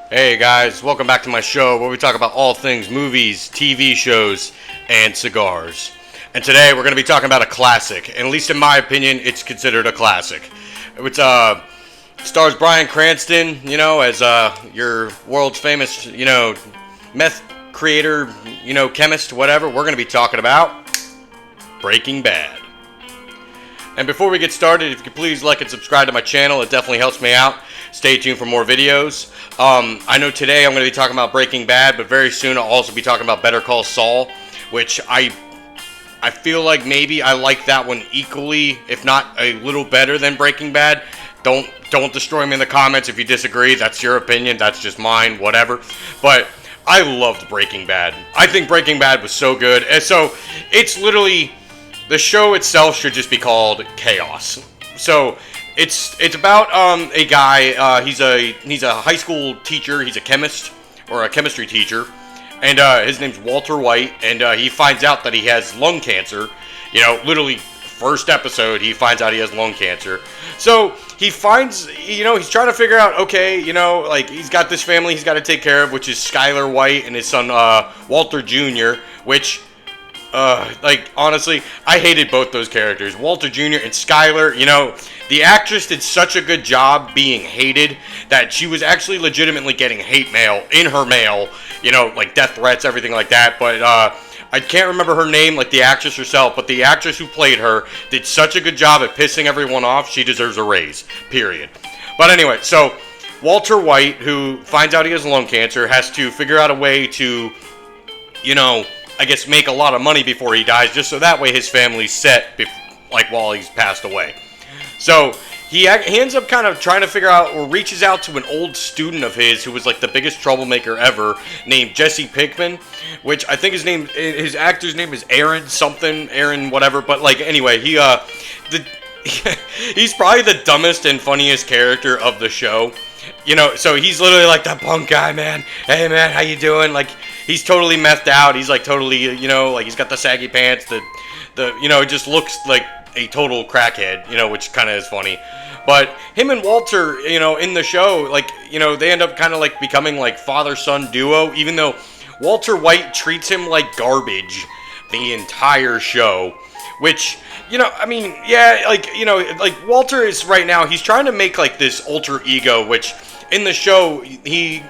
Hey guys, welcome back to my show where we talk about all things movies, TV shows, and cigars. And today we're going to be talking about a classic, and at least in my opinion, it's considered a classic. It's stars Bryan Cranston, as your world's famous, meth creator, chemist, whatever. We're going to be talking about Breaking Bad. And before we get started, if you could please like and subscribe to my channel, it definitely helps me out. Stay tuned for more videos. I know today I'm going to be talking about Breaking Bad, but very soon I'll also be talking about Better Call Saul, which I feel like maybe I like that one equally, if not a little better than Breaking Bad. Don't destroy me in the comments if you disagree. That's your opinion. That's just mine. Whatever. But I loved Breaking Bad. I think Breaking Bad was so good. And so it's literally, the show itself should just be called Chaos. So it's about a guy. He's a high school teacher. He's a chemist or a chemistry teacher, and his name's Walter White. And he finds out that he has lung cancer. Literally first episode, he finds out he has lung cancer. So he finds, he's trying to figure out, okay, he's got this family he's got to take care of, which is Skyler White and his son Walter Jr., which. Honestly, I hated both those characters, Walter Jr. and Skyler. The actress did such a good job being hated that she was actually legitimately getting hate mail in her mail, like death threats, everything like that. But I can't remember her name, like the actress herself, but the actress who played her did such a good job at pissing everyone off, she deserves a raise, period. But anyway, so Walter White, who finds out he has lung cancer, has to figure out a way to, I guess make a lot of money before he dies, just so that way his family's set, while he's passed away. So he ends up kind of trying to figure out, or reaches out to an old student of his who was like the biggest troublemaker ever, named Jesse Pinkman, which I think his actor's name is Aaron whatever. But anyway, he's probably the dumbest and funniest character of the show. So he's literally like that punk guy, man. Hey, man, how you doing? He's totally methed out. He's totally, he's got the saggy pants. It just looks like a total crackhead, which kind of is funny. But him and Walter, in the show, they end up kind of becoming father-son duo, even though Walter White treats him like garbage the entire show. Which, Walter is right now, he's trying to make this alter ego, which in the show, he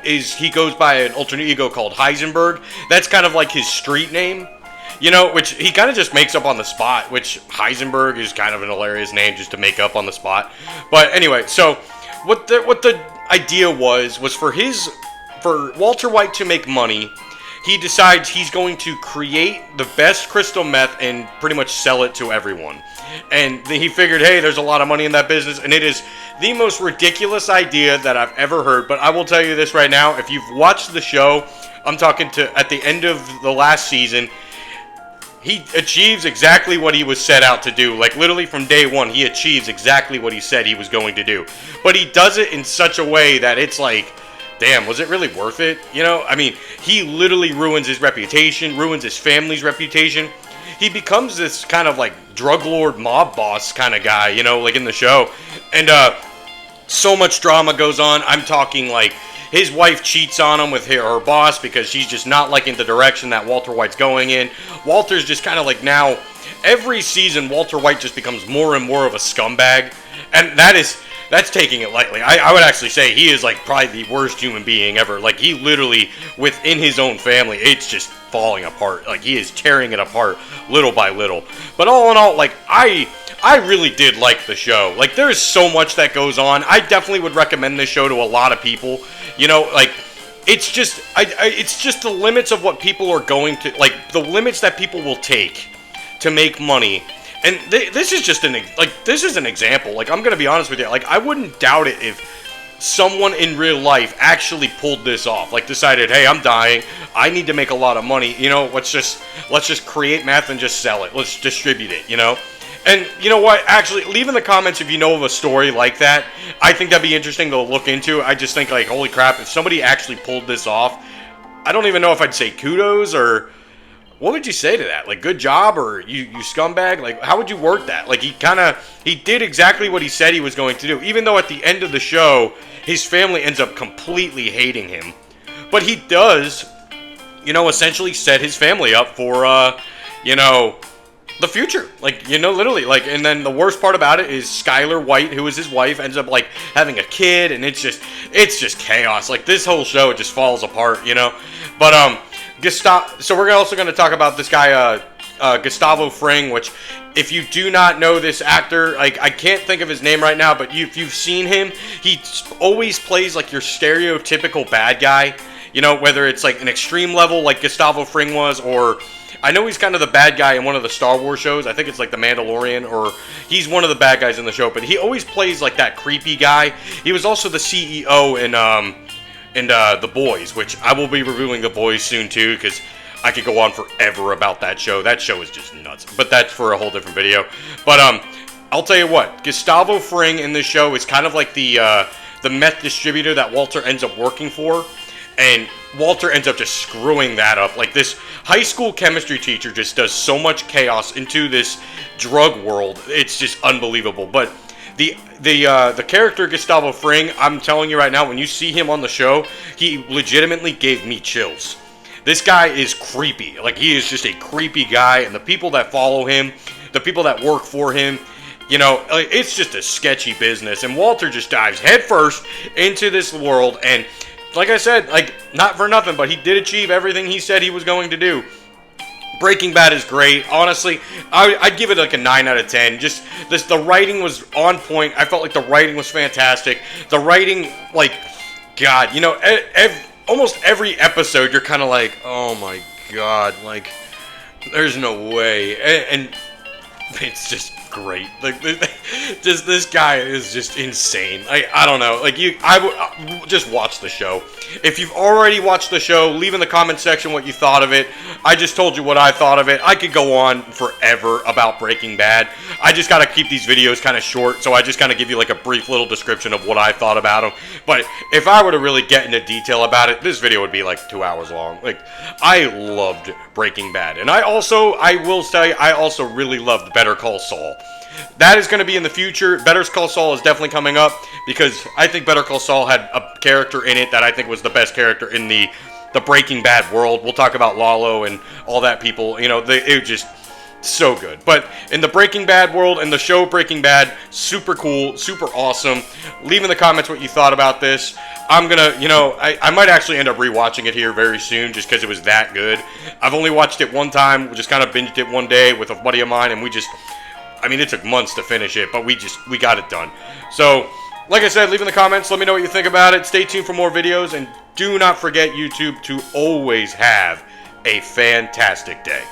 goes by an alter ego called Heisenberg. That's kind of his street name, which he kind of just makes up on the spot, which Heisenberg is kind of an hilarious name just to make up on the spot. But anyway, so what the idea was for Walter White to make money. He decides he's going to create the best crystal meth and pretty much sell it to everyone. And he figured, hey, there's a lot of money in that business, and it is the most ridiculous idea that I've ever heard. But I will tell you this right now, if you've watched the show, I'm talking to at the end of the last season, he achieves exactly what he was set out to do. Literally from day one, he achieves exactly what he said he was going to do. But he does it in such a way that it's damn, was it really worth it? He literally ruins his reputation, ruins his family's reputation. He becomes this kind of drug lord mob boss kind of guy, in the show. And so much drama goes on. I'm talking his wife cheats on him with her boss because she's just not liking the direction that Walter White's going in. Walter's just kind of now, every season Walter White just becomes more and more of a scumbag. And that's taking it lightly. I would actually say he is probably the worst human being ever. He literally, within his own family, it's just falling apart. He is tearing it apart little by little. But all in all, I really did like the show. There is so much that goes on. I definitely would recommend this show to a lot of people. It's just it's just the limits of what people are going to, the limits that people will take to make money. And this is just this is an example. I'm gonna be honest with you. I wouldn't doubt it if someone in real life actually pulled this off. Decided, hey, I'm dying. I need to make a lot of money. Let's just create meth and just sell it. Let's distribute it. And you know what? Actually, leave in the comments if you know of a story like that. I think that'd be interesting to look into. I just think holy crap, if somebody actually pulled this off, I don't even know if I'd say kudos or what would you say to that? Like, good job, or you scumbag? Like, how would you word that? Like, he did exactly what he said he was going to do, even though at the end of the show, his family ends up completely hating him. But he does, essentially set his family up for, the future. Like, literally. Like, and then the worst part about it is Skylar White, who is his wife, ends up, like, having a kid, and it's just chaos. Like, this whole show, it just falls apart, But, so we're also going to talk about this guy, Gustavo Fring, which, if you do not know this actor, like, I can't think of his name right now, but if you've seen him, he always plays, like, your stereotypical bad guy, whether it's, like, an extreme level, like Gustavo Fring was, or I know he's kind of the bad guy in one of the Star Wars shows. I think it's, like, The Mandalorian, or he's one of the bad guys in the show, but he always plays, like, that creepy guy. He was also the CEO in, The Boys, which I will be reviewing The Boys soon too, because I could go on forever about that show. That show is just nuts, but that's for a whole different video. But I'll tell you what, Gustavo Fring in this show is kind of like the meth distributor that Walter ends up working for, and Walter ends up just screwing that up. Like, this high school chemistry teacher just does so much chaos into this drug world. It's just unbelievable. But the character Gustavo Fring, I'm telling you right now, when you see him on the show, he legitimately gave me chills. This guy is creepy. Like, he is just a creepy guy, and the people that follow him, the people that work for him, it's just a sketchy business. And Walter just dives headfirst into this world, and like I said, like, not for nothing, but he did achieve everything he said he was going to do. Breaking Bad is great. Honestly, I'd give it like a 9 out of 10. Just the writing was on point. I felt like the writing was fantastic. The writing, like, God, almost every episode you're kind of like, oh my God, like, there's no way. And it's just great. Like, just this guy is just insane. I don't know. Like, I would just watch the show. If you've already watched the show, leave in the comment section what you thought of it. I just told you what I thought of it. I could go on forever about Breaking Bad. I just got to keep these videos kind of short, so I just kind of give you like a brief little description of what I thought about them. But if I were to really get into detail about it, this video would be like 2 hours long. Like, I loved Breaking Bad. And I will tell you, I also really loved Better Call Saul. That is going to be in the future. Better Call Saul is definitely coming up, because I think Better Call Saul had a character in it that I think was the best character in the Breaking Bad world. We'll talk about Lalo and all that people. It was just so good. But in the Breaking Bad world, and the show Breaking Bad, super cool, super awesome. Leave in the comments what you thought about this. I'm going to, I might actually end up rewatching it here very soon, just because it was that good. I've only watched it one time. We just kind of binged it one day with a buddy of mine, and it took months to finish it, but we got it done. So, like I said, leave in the comments. Let me know what you think about it. Stay tuned for more videos, and do not forget, YouTube, to always have a fantastic day.